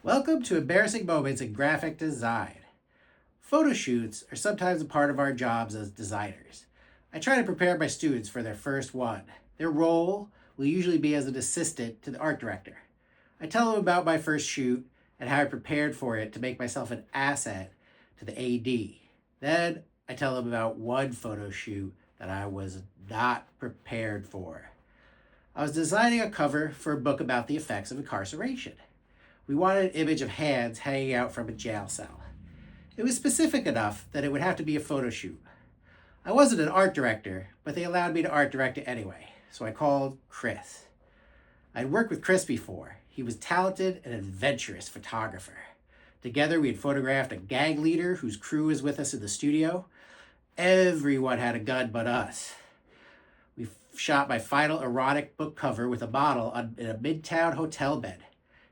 Welcome to Embarrassing Moments in Graphic Design. Photo shoots are sometimes a part of our jobs as designers. I try to prepare my students for their first one. Their role will usually be as an assistant to the art director. I tell them about my first shoot and how I prepared for it to make myself an asset to the AD. Then I tell them about one photo shoot that I was not prepared for. I was designing a cover for a book about the effects of incarceration. We wanted an image of hands hanging out from a jail cell. It was specific enough that it would have to be a photo shoot. I wasn't an art director, but they allowed me to art direct it anyway, so I called Chris. I'd worked with Chris before. He was talented and adventurous photographer. Together, we had photographed a gang leader whose crew was with us in the studio. Everyone had a gun but us. We shot my final erotic book cover with a model in a midtown hotel bed.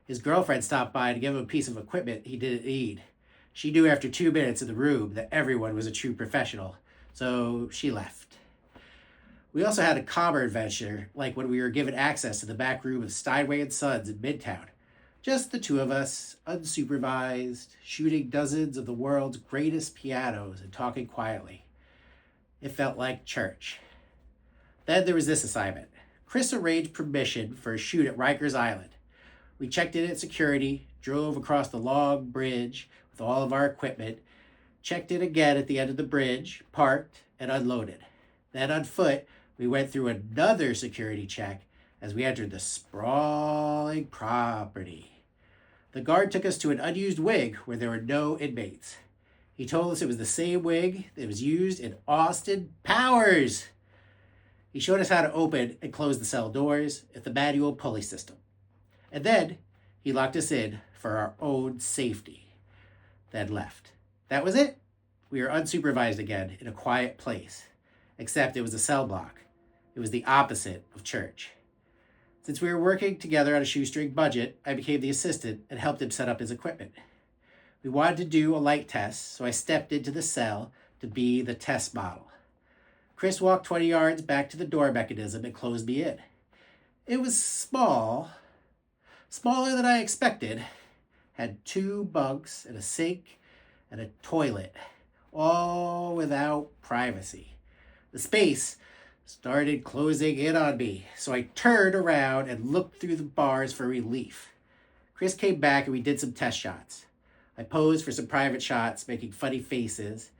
His girlfriend stopped by to give him a piece of equipment he didn't need. She knew after 2 minutes in the room that everyone was a true professional, so she left. We also had a calmer adventure, like when we were given access to the back room of Steinway and Sons in Midtown. Just the two of us, unsupervised, shooting dozens of the world's greatest pianos and talking quietly. It felt like church. Then there was this assignment. Chris arranged permission for a shoot at Rikers Island. We checked in at security, drove across the long bridge with all of our equipment, checked in again at the end of the bridge, parked, and unloaded. Then on foot, we went through another security check as we entered the sprawling property. The guard took us to an unused wing where there were no inmates. He told us it was the same wing that was used in Austin Powers. He showed us how to open and close the cell doors with the manual pulley system. And then he locked us in for our own safety. Then left. That was it. We were unsupervised again in a quiet place. Except it was a cell block. It was the opposite of church. Since we were working together on a shoestring budget, I became the assistant and helped him set up his equipment. We wanted to do a light test, so I stepped into the cell to be the test model. Chris walked 20 yards back to the door mechanism and closed me in. It was small, smaller than I expected, had 2 bunks and a sink and a toilet, all without privacy. The space started closing in on me, so I turned around and looked through the bars for relief. Chris came back and we did some test shots. I posed for some private shots, making funny faces,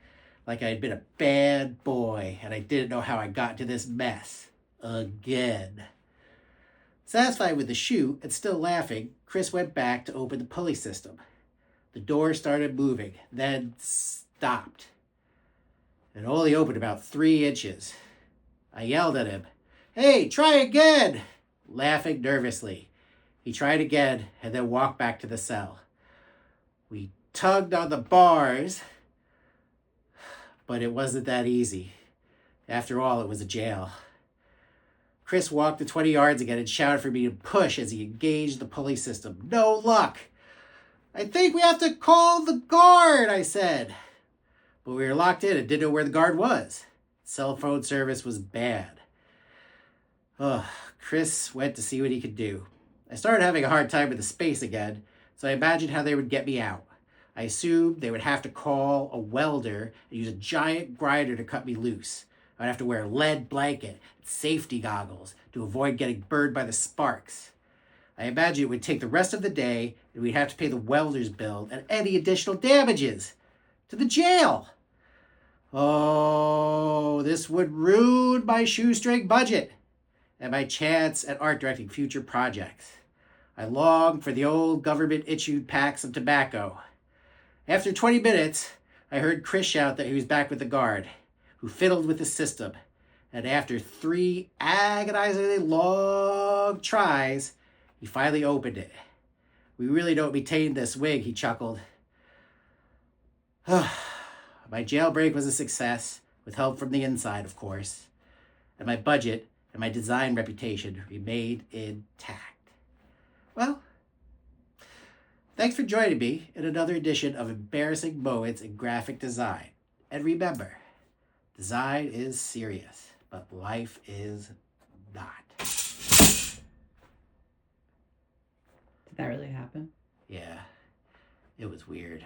like I had been a bad boy and I didn't know how I got into this mess. Again. Satisfied with the shoot and still laughing, Chris went back to open the pulley system. The door started moving, then stopped. It only opened about 3 inches. I yelled at him, "Hey, try again!" laughing nervously. He tried again and then walked back to the cell. We tugged on the bars, but it wasn't that easy. After all, it was a jail. Chris walked the 20 yards again and shouted for me to push as he engaged the pulley system. No luck. "I think we have to call the guard," I said. But we were locked in and didn't know where the guard was. Cell phone service was bad. Chris went to see what he could do. I started having a hard time with the space again, so I imagined how they would get me out. I assumed they would have to call a welder and use a giant grinder to cut me loose. I'd have to wear a lead blanket and safety goggles to avoid getting burned by the sparks. I imagined it would take the rest of the day and we'd have to pay the welder's bill and any additional damages to the jail. Oh, this would ruin my shoestring budget and my chance at art directing future projects. I longed for the old government-issued packs of tobacco. After 20 minutes, I heard Chris shout that he was back with the guard, who fiddled with the system, and after 3 agonizingly long tries, he finally opened it. "We really don't maintain this wing," he chuckled. My jailbreak was a success, with help from the inside, of course, and my budget and my design reputation remained intact. Well, thanks for joining me in another edition of Embarrassing Moments in Graphic Design. And remember, design is serious, but life is not. Did that really happen? Yeah. It was weird.